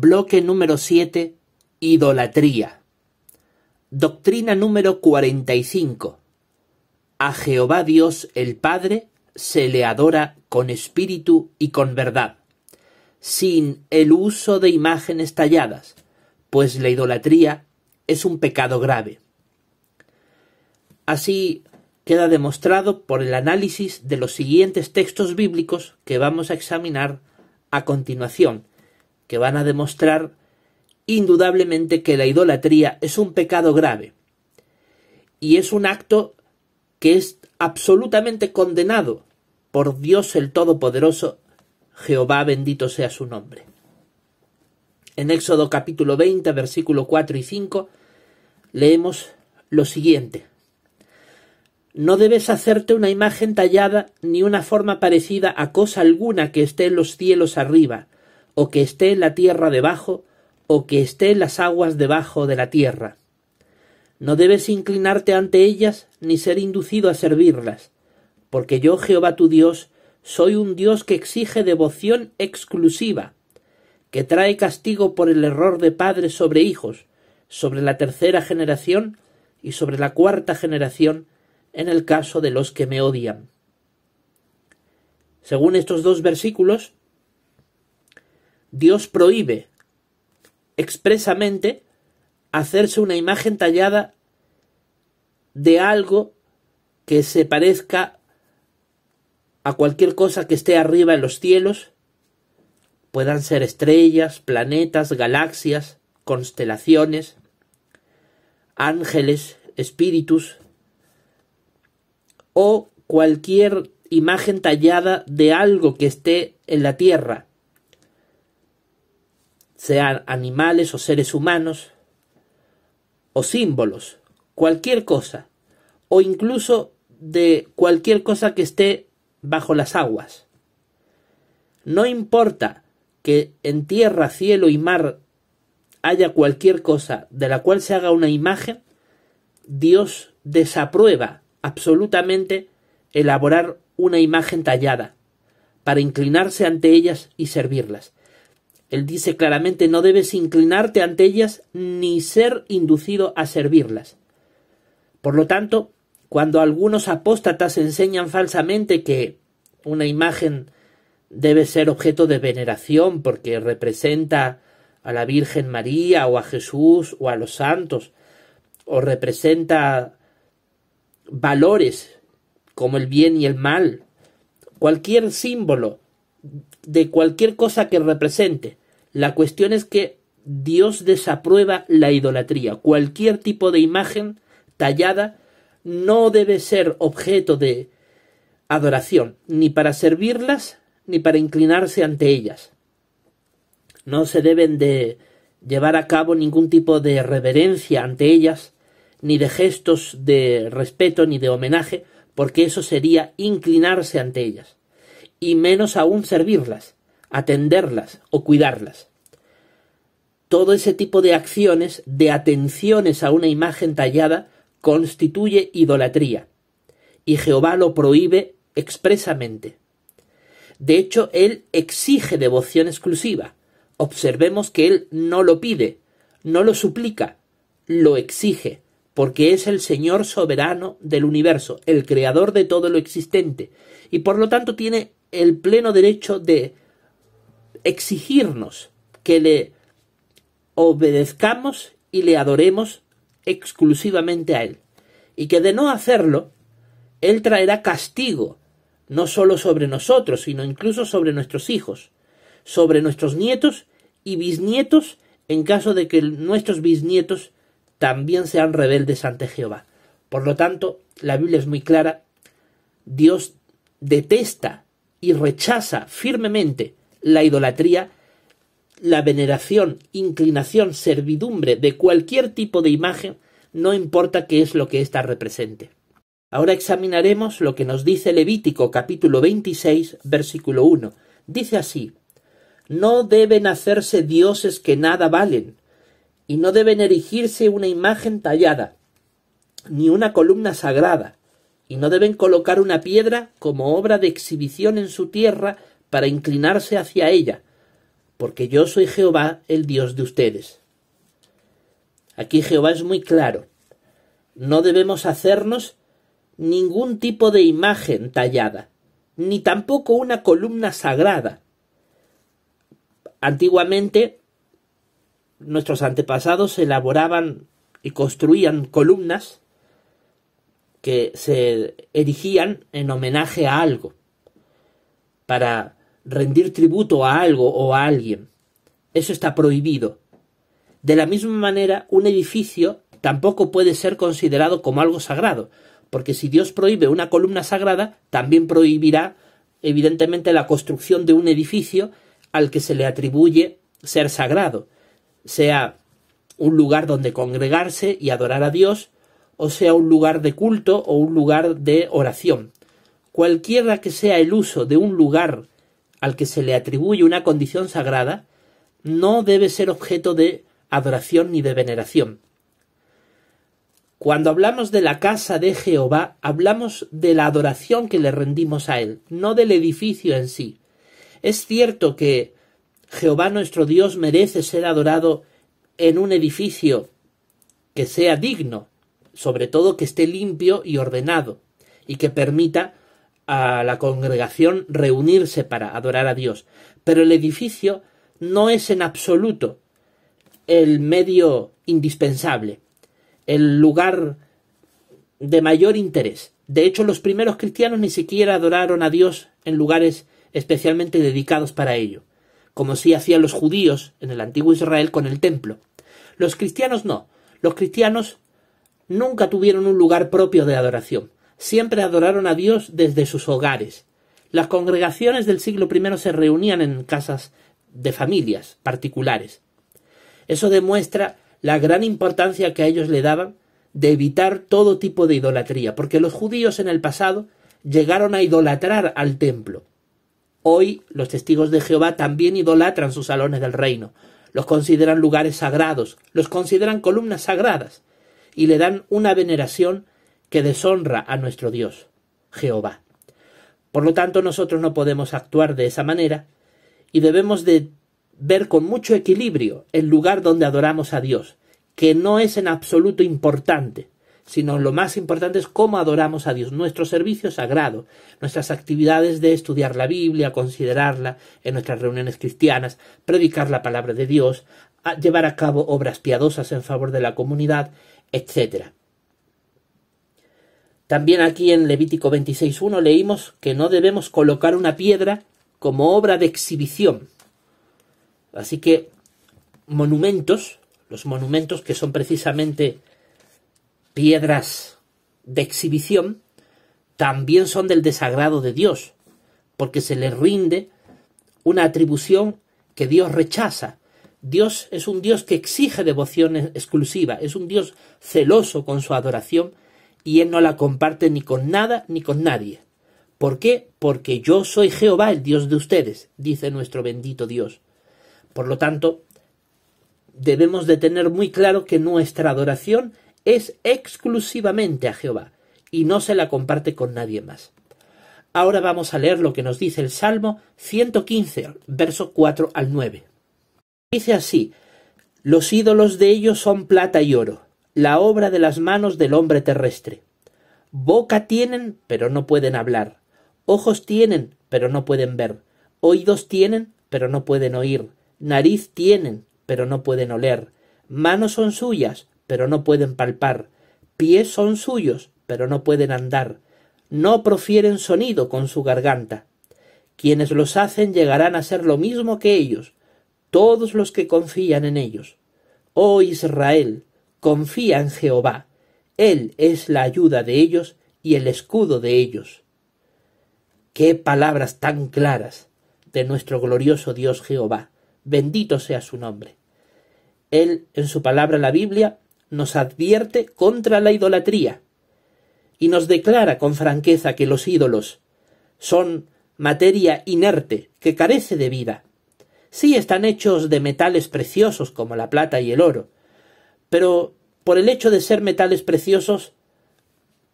Bloque número 7. Idolatría. Doctrina número 45. A Jehová Dios el Padre se le adora con espíritu y con verdad, sin el uso de imágenes talladas, pues la idolatría es un pecado grave. Así queda demostrado por el análisis de los siguientes textos bíblicos que vamos a examinar a continuación, que van a demostrar indudablemente que la idolatría es un pecado grave y es un acto que es absolutamente condenado por Dios el Todopoderoso. Jehová bendito sea su nombre. En Éxodo capítulo 20, versículo 4 y 5, leemos lo siguiente: No debes hacerte una imagen tallada ni una forma parecida a cosa alguna que esté en los cielos arriba, o que esté en la tierra debajo, o que esté en las aguas debajo de la tierra. No debes inclinarte ante ellas, ni ser inducido a servirlas, porque yo, Jehová tu Dios, soy un Dios que exige devoción exclusiva, que trae castigo por el error de padres sobre hijos, sobre la tercera generación y sobre la cuarta generación, en el caso de los que me odian. Según estos dos versículos, Dios prohíbe expresamente hacerse una imagen tallada de algo que se parezca a cualquier cosa que esté arriba en los cielos, puedan ser estrellas, planetas, galaxias, constelaciones, ángeles, espíritus, o cualquier imagen tallada de algo que esté en la tierra, sean animales o seres humanos, o símbolos, cualquier cosa, o incluso de cualquier cosa que esté bajo las aguas. No importa que en tierra, cielo y mar haya cualquier cosa de la cual se haga una imagen, Dios desaprueba absolutamente elaborar una imagen tallada para inclinarse ante ellas y servirlas. Él dice claramente: no debes inclinarte ante ellas ni ser inducido a servirlas. Por lo tanto, cuando algunos apóstatas enseñan falsamente que una imagen debe ser objeto de veneración porque representa a la Virgen María o a Jesús o a los santos, o representa valores como el bien y el mal, cualquier símbolo de cualquier cosa que represente, la cuestión es que Dios desaprueba la idolatría. Cualquier tipo de imagen tallada no debe ser objeto de adoración, ni para servirlas, ni para inclinarse ante ellas. No se deben de llevar a cabo ningún tipo de reverencia ante ellas, ni de gestos de respeto ni de homenaje, porque eso sería inclinarse ante ellas, y menos aún servirlas, atenderlas o cuidarlas. Todo ese tipo de acciones, de atenciones a una imagen tallada, constituye idolatría, y Jehová lo prohíbe expresamente. De hecho, Él exige devoción exclusiva. Observemos que Él no lo pide, no lo suplica, lo exige, porque es el Señor soberano del universo, el creador de todo lo existente, y por lo tanto tiene el pleno derecho de exigirnos que le obedezcamos y le adoremos exclusivamente a Él, y que de no hacerlo, Él traerá castigo, no solo sobre nosotros, sino incluso sobre nuestros hijos, sobre nuestros nietos y bisnietos, en caso de que nuestros bisnietos también sean rebeldes ante Jehová. Por lo tanto, la Biblia es muy clara: Dios detesta y rechaza firmemente la idolatría, la veneración, inclinación, servidumbre de cualquier tipo de imagen, no importa qué es lo que ésta represente. Ahora examinaremos lo que nos dice Levítico capítulo 26, versículo 1. Dice así: no deben hacerse dioses que nada valen, y no deben erigirse una imagen tallada, ni una columna sagrada, y no deben colocar una piedra como obra de exhibición en su tierra para inclinarse hacia ella, porque yo soy Jehová, el Dios de ustedes. Aquí Jehová es muy claro. No debemos hacernos ningún tipo de imagen tallada, ni tampoco una columna sagrada. Antiguamente, nuestros antepasados elaboraban y construían columnas que se erigían en homenaje a algo, para rendir tributo a algo o a alguien. Eso está prohibido. De la misma manera, un edificio tampoco puede ser considerado como algo sagrado, porque si Dios prohíbe una columna sagrada, también prohibirá, evidentemente, la construcción de un edificio al que se le atribuye ser sagrado, sea un lugar donde congregarse y adorar a Dios, o sea un lugar de culto o un lugar de oración. Cualquiera que sea el uso de un lugar al que se le atribuye una condición sagrada, no debe ser objeto de adoración ni de veneración. Cuando hablamos de la casa de Jehová, hablamos de la adoración que le rendimos a Él, no del edificio en sí. Es cierto que Jehová nuestro Dios merece ser adorado en un edificio que sea digno, sobre todo que esté limpio y ordenado, y que permita a la congregación reunirse para adorar a Dios. Pero el edificio no es en absoluto el medio indispensable, el lugar de mayor interés. De hecho, los primeros cristianos ni siquiera adoraron a Dios en lugares especialmente dedicados para ello, como sí hacían los judíos en el antiguo Israel con el templo. Los cristianos no. Los cristianos nunca tuvieron un lugar propio de adoración. Siempre adoraron a Dios desde sus hogares. Las congregaciones del siglo I se reunían en casas de familias particulares. Eso demuestra la gran importancia que a ellos le daban de evitar todo tipo de idolatría, porque los judíos en el pasado llegaron a idolatrar al templo. Hoy los testigos de Jehová también idolatran sus salones del reino, los consideran lugares sagrados, los consideran columnas sagradas, y le dan una veneración que deshonra a nuestro Dios, Jehová. Por lo tanto, nosotros no podemos actuar de esa manera, y debemos de ver con mucho equilibrio el lugar donde adoramos a Dios, que no es en absoluto importante, sino lo más importante es cómo adoramos a Dios, nuestro servicio sagrado, nuestras actividades de estudiar la Biblia, considerarla en nuestras reuniones cristianas, predicar la palabra de Dios, llevar a cabo obras piadosas en favor de la comunidad, etc. También aquí en Levítico 26:1 leímos que no debemos colocar una piedra como obra de exhibición. Así que monumentos, los monumentos que son precisamente piedras de exhibición, también son del desagrado de Dios, porque se les rinde una atribución que Dios rechaza. Dios es un Dios que exige devoción exclusiva, es un Dios celoso con su adoración, y Él no la comparte ni con nada ni con nadie. ¿Por qué? Porque yo soy Jehová, el Dios de ustedes, dice nuestro bendito Dios. Por lo tanto, debemos de tener muy claro que nuestra adoración es exclusivamente a Jehová y no se la comparte con nadie más. Ahora vamos a leer lo que nos dice el Salmo 115, verso 4 al 9. Dice así: los ídolos de ellos son plata y oro, la obra de las manos del hombre terrestre. Boca tienen, pero no pueden hablar. Ojos tienen, pero no pueden ver. Oídos tienen, pero no pueden oír. Nariz tienen, pero no pueden oler. Manos son suyas, pero no pueden palpar. Pies son suyos, pero no pueden andar. No profieren sonido con su garganta. Quienes los hacen llegarán a ser lo mismo que ellos, todos los que confían en ellos. Oh Israel, confía en Jehová. Él es la ayuda de ellos y el escudo de ellos. ¡Qué palabras tan claras de nuestro glorioso Dios Jehová! Bendito sea su nombre. Él, en su palabra, la Biblia, nos advierte contra la idolatría y nos declara con franqueza que los ídolos son materia inerte que carece de vida. Sí, están hechos de metales preciosos como la plata y el oro, pero por el hecho de ser metales preciosos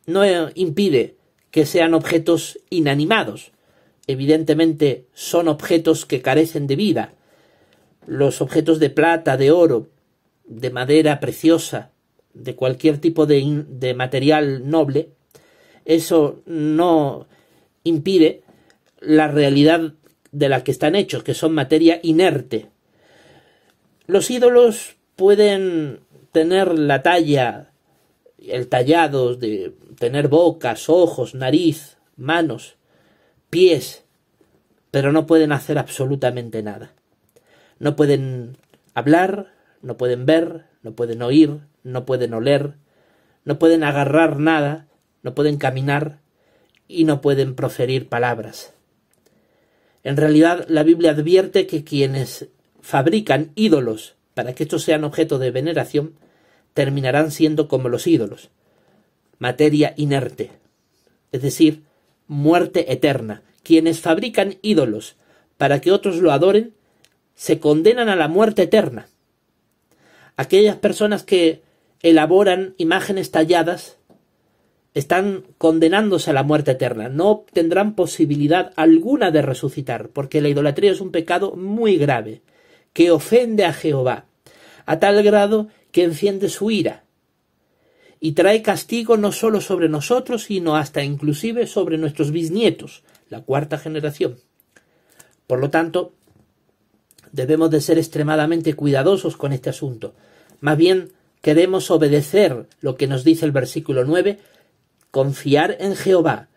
no impide que sean objetos inanimados. Evidentemente son objetos que carecen de vida. los objetos de plata, de oro, de madera preciosa, de cualquier tipo de material noble, eso no impide la realidad de la que están hechos, que son materia inerte. Los ídolos pueden tener la talla, el tallado de tener bocas, ojos, nariz, manos, pies, pero no pueden hacer absolutamente nada. No pueden hablar, no pueden ver, no pueden oír, no pueden oler, no pueden agarrar nada, no pueden caminar y no pueden proferir palabras. En realidad, la Biblia advierte que quienes fabrican ídolos para que estos sean objeto de veneración terminarán siendo como los ídolos, materia inerte, es decir, muerte eterna. Quienes fabrican ídolos para que otros lo adoren se condenan a la muerte eterna. Aquellas personas que elaboran imágenes talladas están condenándose a la muerte eterna. No tendrán posibilidad alguna de resucitar, porque la idolatría es un pecado muy grave, que ofende a Jehová, a tal grado que enciende su ira, y trae castigo no solo sobre nosotros, sino hasta inclusive sobre nuestros bisnietos, la cuarta generación. Por lo tanto, debemos de ser extremadamente cuidadosos con este asunto. Más bien, queremos obedecer lo que nos dice el versículo 9, confiar en Jehová,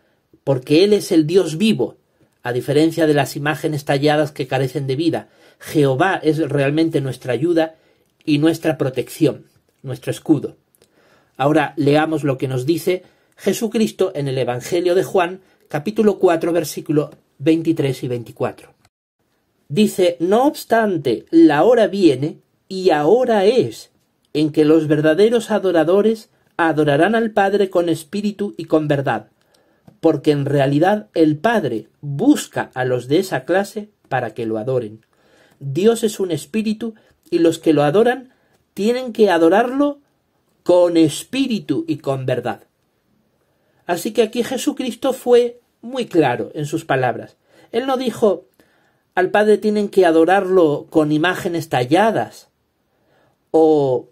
porque Él es el Dios vivo, a diferencia de las imágenes talladas que carecen de vida. Jehová es realmente nuestra ayuda y nuestra protección, nuestro escudo. Ahora leamos lo que nos dice Jesucristo en el Evangelio de Juan, capítulo 4, versículos 23 y 24. Dice: no obstante, la hora viene, y ahora es, en que los verdaderos adoradores adorarán al Padre con espíritu y con verdad, porque en realidad el Padre busca a los de esa clase para que lo adoren. Dios es un espíritu, y los que lo adoran tienen que adorarlo con espíritu y con verdad. Así que aquí Jesucristo fue muy claro en sus palabras. Él no dijo: al Padre tienen que adorarlo con imágenes talladas o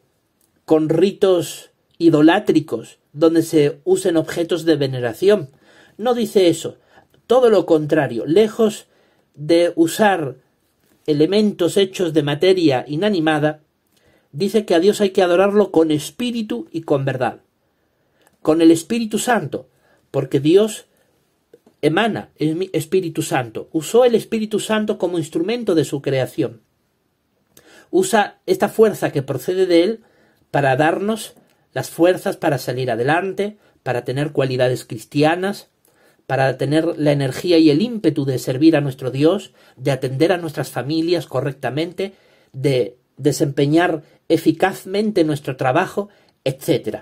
con ritos idolátricos donde se usen objetos de veneración. No dice eso. Todo lo contrario, lejos de usar elementos hechos de materia inanimada, dice que a Dios hay que adorarlo con espíritu y con verdad, con el Espíritu Santo, porque Dios emana el Espíritu Santo, usó el Espíritu Santo como instrumento de su creación. Usa esta fuerza que procede de Él para darnos las fuerzas para salir adelante, para tener cualidades cristianas, para tener la energía y el ímpetu de servir a nuestro Dios, de atender a nuestras familias correctamente, de desempeñar eficazmente nuestro trabajo, etc.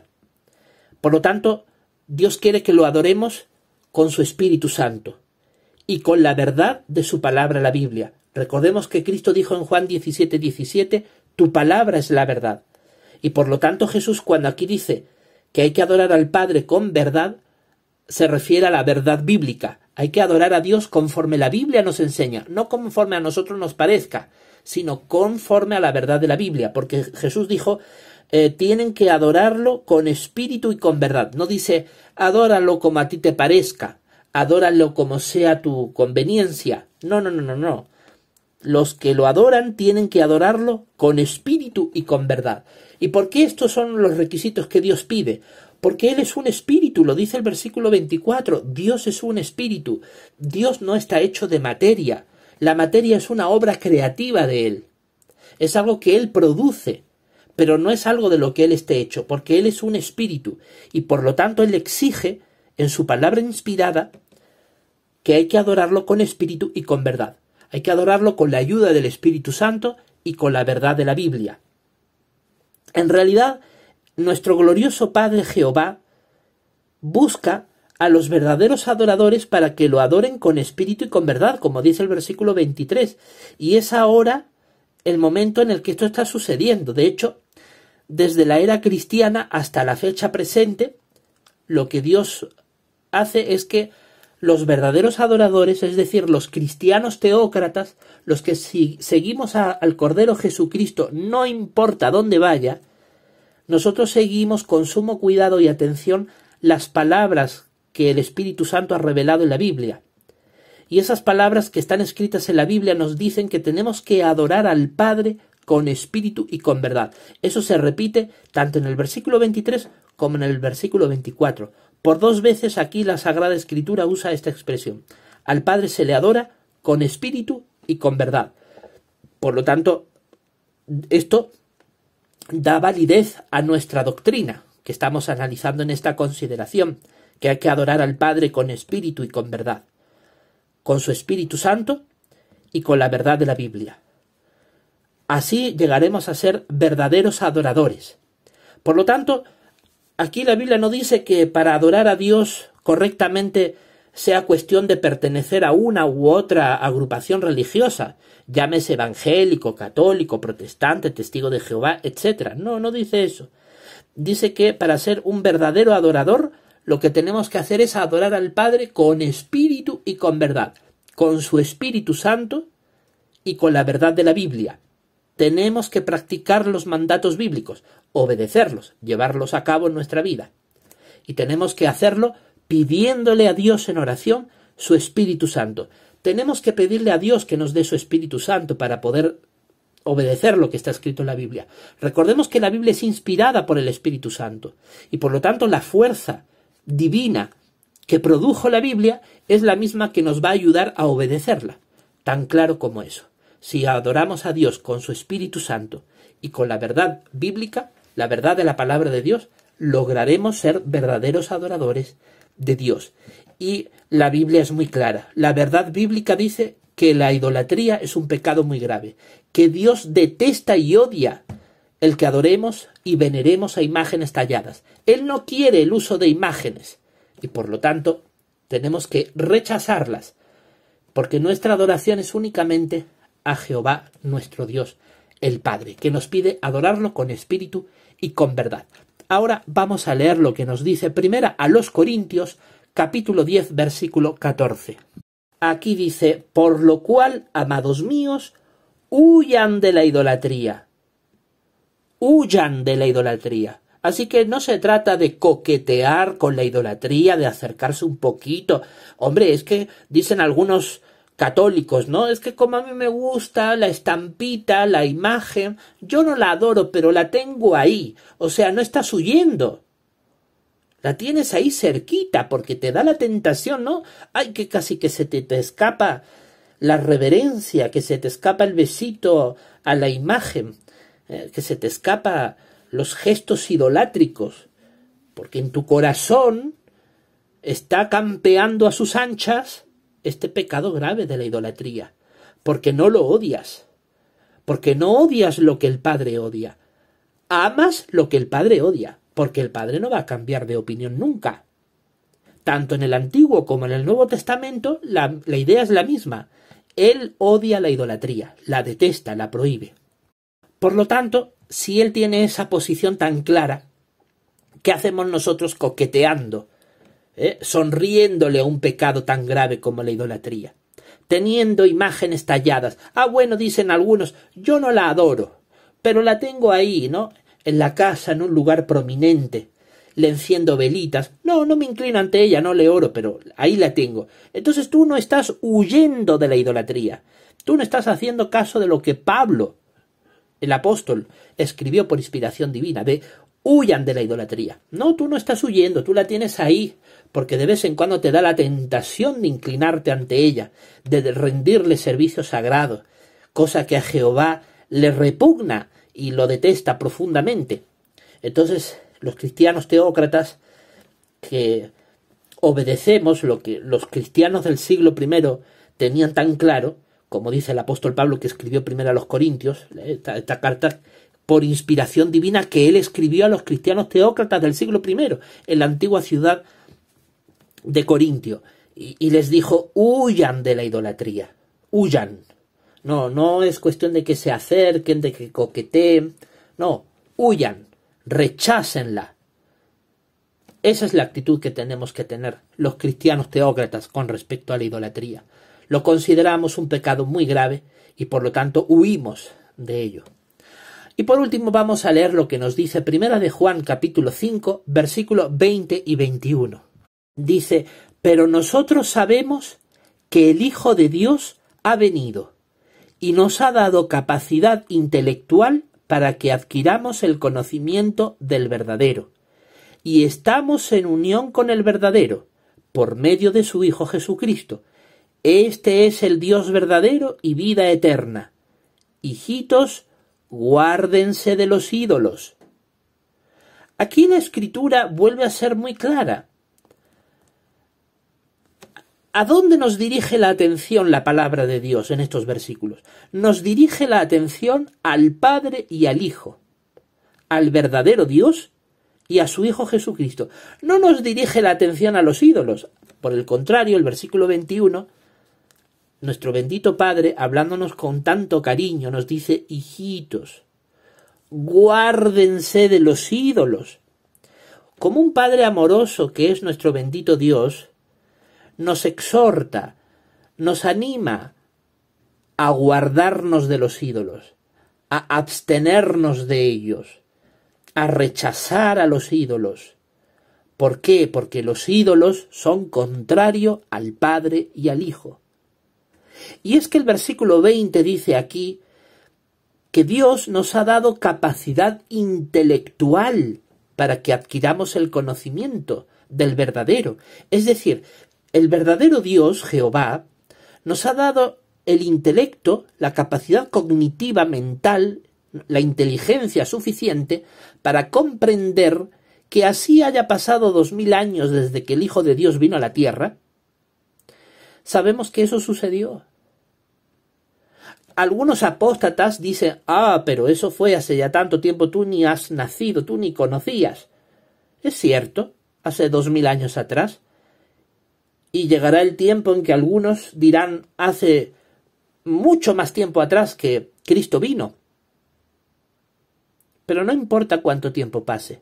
Por lo tanto, Dios quiere que lo adoremos con su Espíritu Santo y con la verdad de su palabra, la Biblia. Recordemos que Cristo dijo en Juan 17:17, tu palabra es la verdad. Y por lo tanto Jesús, cuando aquí dice que hay que adorar al Padre con verdad, se refiere a la verdad bíblica. Hay que adorar a Dios conforme la Biblia nos enseña, no conforme a nosotros nos parezca, sino conforme a la verdad de la Biblia, porque Jesús dijo, tienen que adorarlo con espíritu y con verdad. No dice, adóralo como a ti te parezca, adóralo como sea tu conveniencia. No. Los que lo adoran tienen que adorarlo con espíritu y con verdad. ¿Y por qué estos son los requisitos que Dios pide? Porque Él es un espíritu, lo dice el versículo 24, Dios es un espíritu, Dios no está hecho de materia, la materia es una obra creativa de Él, es algo que Él produce, pero no es algo de lo que Él esté hecho, porque Él es un espíritu, y por lo tanto Él exige, en su palabra inspirada, que hay que adorarlo con espíritu y con verdad, hay que adorarlo con la ayuda del Espíritu Santo y con la verdad de la Biblia. En realidad, nuestro glorioso Padre Jehová busca a los verdaderos adoradores para que lo adoren con espíritu y con verdad, como dice el versículo 23. Y es ahora el momento en el que esto está sucediendo. De hecho, desde la era cristiana hasta la fecha presente, lo que Dios hace es que los verdaderos adoradores, es decir, los cristianos teócratas, los que si seguimos al Cordero Jesucristo, no importa dónde vaya, nosotros seguimos con sumo cuidado y atención las palabras que el Espíritu Santo ha revelado en la Biblia. Y esas palabras que están escritas en la Biblia nos dicen que tenemos que adorar al Padre con espíritu y con verdad. Eso se repite tanto en el versículo 23 como en el versículo 24. Por 2 veces aquí la Sagrada Escritura usa esta expresión. Al Padre se le adora con espíritu y con verdad. Por lo tanto, esto da validez a nuestra doctrina que estamos analizando en esta consideración, que hay que adorar al Padre con espíritu y con verdad, con su Espíritu Santo y con la verdad de la Biblia. Así llegaremos a ser verdaderos adoradores. Por lo tanto, aquí la Biblia no dice que para adorar a Dios correctamente sea cuestión de pertenecer a una u otra agrupación religiosa, llámese evangélico, católico, protestante, testigo de Jehová, etc. No dice eso. Dice que para ser un verdadero adorador, lo que tenemos que hacer es adorar al Padre con espíritu y con verdad, con su Espíritu Santo y con la verdad de la Biblia. Tenemos que practicar los mandatos bíblicos, obedecerlos, llevarlos a cabo en nuestra vida. Y tenemos que hacerlo pidiéndole a Dios en oración su Espíritu Santo. Tenemos que pedirle a Dios que nos dé su Espíritu Santo para poder obedecer lo que está escrito en la Biblia. Recordemos que la Biblia es inspirada por el Espíritu Santo y por lo tanto la fuerza divina que produjo la Biblia es la misma que nos va a ayudar a obedecerla. Tan claro como eso. Si adoramos a Dios con su Espíritu Santo y con la verdad bíblica, la verdad de la palabra de Dios, lograremos ser verdaderos adoradores de Dios. Y la Biblia es muy clara. La verdad bíblica dice que la idolatría es un pecado muy grave, que Dios detesta y odia el que adoremos y veneremos a imágenes talladas. Él no quiere el uso de imágenes y por lo tanto tenemos que rechazarlas, porque nuestra adoración es únicamente a Jehová nuestro Dios, el Padre, que nos pide adorarlo con espíritu y con verdad. Ahora vamos a leer lo que nos dice primera a los Corintios, capítulo 10, versículo 14. Aquí dice: por lo cual, amados míos, huyan de la idolatría. Huyan de la idolatría. Así que no se trata de coquetear con la idolatría, de acercarse un poquito. Hombre, es que dicen algunos católicos, ¿no? Es que como a mí me gusta la estampita, la imagen, yo no la adoro, pero la tengo ahí. O sea, no estás huyendo. La tienes ahí cerquita porque te da la tentación, ¿no? Ay, que casi que se te escapa la reverencia, que se te escapa el besito a la imagen, que se te escapa los gestos idolátricos, porque en tu corazón está campeando a sus anchas este pecado grave de la idolatría, porque no lo odias, porque no odias lo que el Padre odia, amas lo que el Padre odia, porque el Padre no va a cambiar de opinión nunca. Tanto en el Antiguo como en el Nuevo Testamento la idea es la misma. Él odia la idolatría, la detesta, la prohíbe. Por lo tanto, si Él tiene esa posición tan clara, ¿qué hacemos nosotros coqueteando, sonriéndole a un pecado tan grave como la idolatría? Teniendo imágenes talladas. Ah, bueno, dicen algunos, yo no la adoro, pero la tengo ahí, ¿no? En la casa, en un lugar prominente. Le enciendo velitas. No me inclino ante ella, no le oro, pero ahí la tengo. Entonces tú no estás huyendo de la idolatría. Tú no estás haciendo caso de lo que Pablo, el apóstol, escribió por inspiración divina, de huyan de la idolatría. No, tú no estás huyendo, tú la tienes ahí, porque de vez en cuando te da la tentación de inclinarte ante ella, de rendirle servicio sagrado, cosa que a Jehová le repugna y lo detesta profundamente. Entonces, los cristianos teócratas que obedecemos lo que los cristianos del siglo I tenían tan claro, como dice el apóstol Pablo que escribió primero a los Corintios, esta carta por inspiración divina que él escribió a los cristianos teócratas del siglo I, en la antigua ciudad de Corintio, y les dijo: huyan de la idolatría, huyan. No es cuestión de que se acerquen, de que coqueteen, no, huyan, rechácenla. Esa es la actitud que tenemos que tener los cristianos teócratas con respecto a la idolatría. Lo consideramos un pecado muy grave y por lo tanto huimos de ello. Y por último vamos a leer lo que nos dice Primera de Juan capítulo 5, versículos 20 y 21. Dice: pero nosotros sabemos que el Hijo de Dios ha venido y nos ha dado capacidad intelectual para que adquiramos el conocimiento del verdadero. Y estamos en unión con el verdadero, por medio de su Hijo Jesucristo. Este es el Dios verdadero y vida eterna. Hijitos, guárdense de los ídolos. Aquí la Escritura vuelve a ser muy clara. ¿A dónde nos dirige la atención la palabra de Dios en estos versículos? Nos dirige la atención al Padre y al Hijo, al verdadero Dios y a su Hijo Jesucristo. No nos dirige la atención a los ídolos. Por el contrario, el versículo 21, nuestro bendito Padre, hablándonos con tanto cariño, nos dice: hijitos, guárdense de los ídolos. Como un Padre amoroso que es nuestro bendito Dios, nos exhorta, nos anima a guardarnos de los ídolos, a abstenernos de ellos, a rechazar a los ídolos. ¿Por qué? Porque los ídolos son contrario al Padre y al Hijo. Y es que el versículo 20 dice aquí que Dios nos ha dado capacidad intelectual para que adquiramos el conocimiento del verdadero. Es decir, el verdadero Dios, Jehová, nos ha dado el intelecto, la capacidad cognitiva mental, la inteligencia suficiente para comprender que así haya pasado 2000 años desde que el Hijo de Dios vino a la tierra. Sabemos que eso sucedió. Algunos apóstatas dicen: pero eso fue hace ya tanto tiempo, tú ni has nacido, tú ni conocías. Es cierto, hace 2000 años atrás. Y llegará el tiempo en que algunos dirán: hace mucho más tiempo atrás que Cristo vino. Pero no importa cuánto tiempo pase.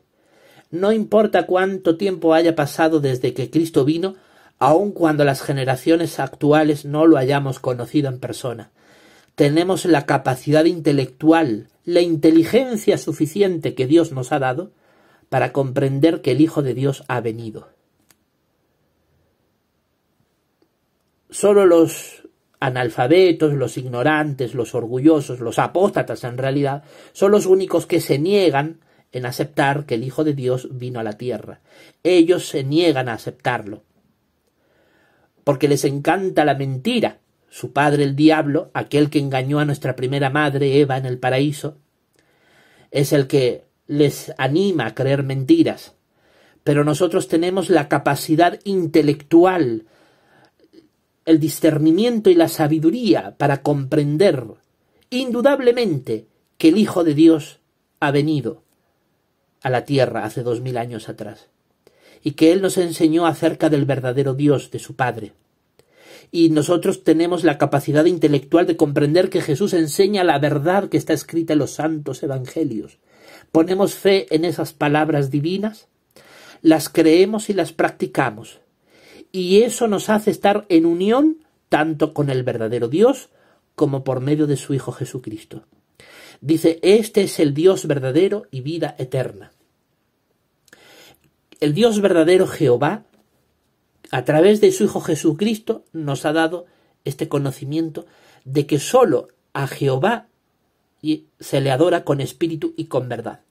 No importa cuánto tiempo haya pasado desde que Cristo vino, aun cuando las generaciones actuales no lo hayamos conocido en persona. Tenemos la capacidad intelectual, la inteligencia suficiente que Dios nos ha dado para comprender que el Hijo de Dios ha venido. Solo los analfabetos, los ignorantes, los orgullosos, los apóstatas en realidad, son los únicos que se niegan en aceptar que el Hijo de Dios vino a la tierra. Ellos se niegan a aceptarlo, porque les encanta la mentira. Su padre, el diablo, aquel que engañó a nuestra primera madre, Eva, en el paraíso, es el que les anima a creer mentiras. Pero nosotros tenemos la capacidad intelectual, el discernimiento y la sabiduría para comprender indudablemente que el Hijo de Dios ha venido a la tierra hace 2000 años atrás y que Él nos enseñó acerca del verdadero Dios de su Padre. Y nosotros tenemos la capacidad intelectual de comprender que Jesús enseña la verdad que está escrita en los santos evangelios. Ponemos fe en esas palabras divinas, las creemos y las practicamos. Y eso nos hace estar en unión tanto con el verdadero Dios como por medio de su Hijo Jesucristo. Dice: este es el Dios verdadero y vida eterna. El Dios verdadero, Jehová, a través de su Hijo Jesucristo, nos ha dado este conocimiento de que sólo a Jehová se le adora con espíritu y con verdad.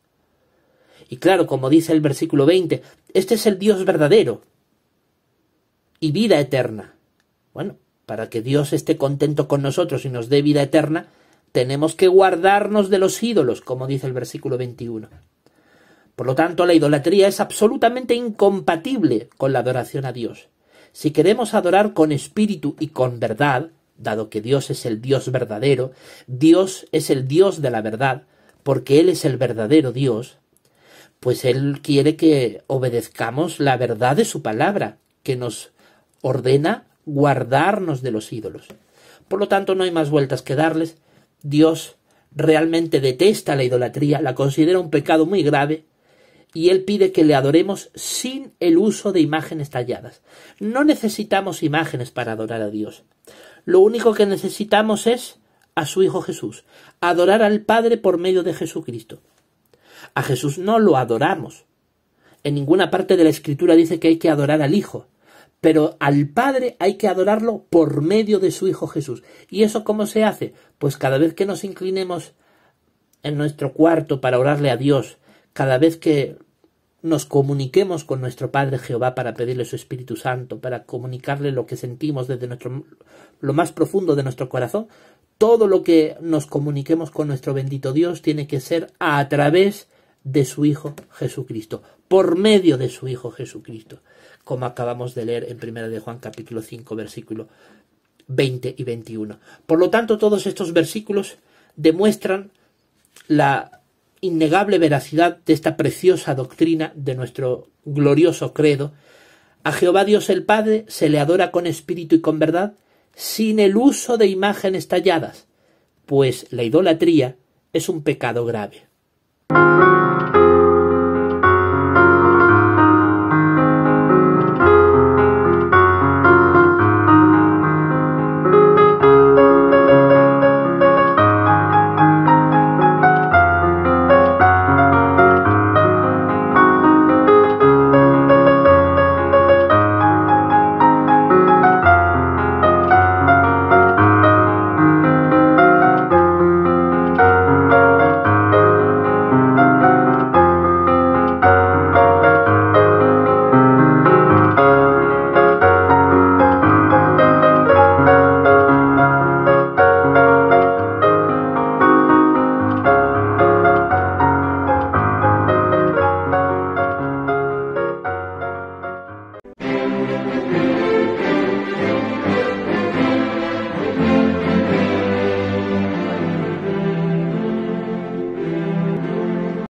Y claro, como dice el versículo 20, este es el Dios verdadero y vida eterna. Bueno, para que Dios esté contento con nosotros y nos dé vida eterna, tenemos que guardarnos de los ídolos, como dice el versículo 21. Por lo tanto, la idolatría es absolutamente incompatible con la adoración a Dios. Si queremos adorar con espíritu y con verdad, dado que Dios es el Dios verdadero, Dios es el Dios de la verdad, porque Él es el verdadero Dios, pues Él quiere que obedezcamos la verdad de su palabra, que nos ordena guardarnos de los ídolos. Por lo tanto, no hay más vueltas que darles. Dios realmente detesta la idolatría, la considera un pecado muy grave, Y Él pide que le adoremos sin el uso de imágenes talladas. No necesitamos imágenes para adorar a Dios. Lo único que necesitamos es a su Hijo Jesús. Adorar al Padre por medio de Jesucristo. A Jesús no lo adoramos. En ninguna parte de la Escritura dice que hay que adorar al Hijo. Pero al Padre hay que adorarlo por medio de su Hijo Jesús. ¿Y eso cómo se hace? Pues cada vez que nos inclinemos en nuestro cuarto para orarle a Dios, cada vez que nos comuniquemos con nuestro Padre Jehová para pedirle su Espíritu Santo, para comunicarle lo que sentimos desde lo más profundo de nuestro corazón, todo lo que nos comuniquemos con nuestro bendito Dios tiene que ser a través de su Hijo Jesucristo, por medio de su Hijo Jesucristo, como acabamos de leer en 1 de Juan capítulo 5, versículo 20 y 21. Por lo tanto, todos estos versículos demuestran la innegable veracidad de esta preciosa doctrina de nuestro glorioso credo. A Jehová Dios el Padre se le adora con espíritu y con verdad, sin el uso de imágenes talladas, pues la idolatría es un pecado grave.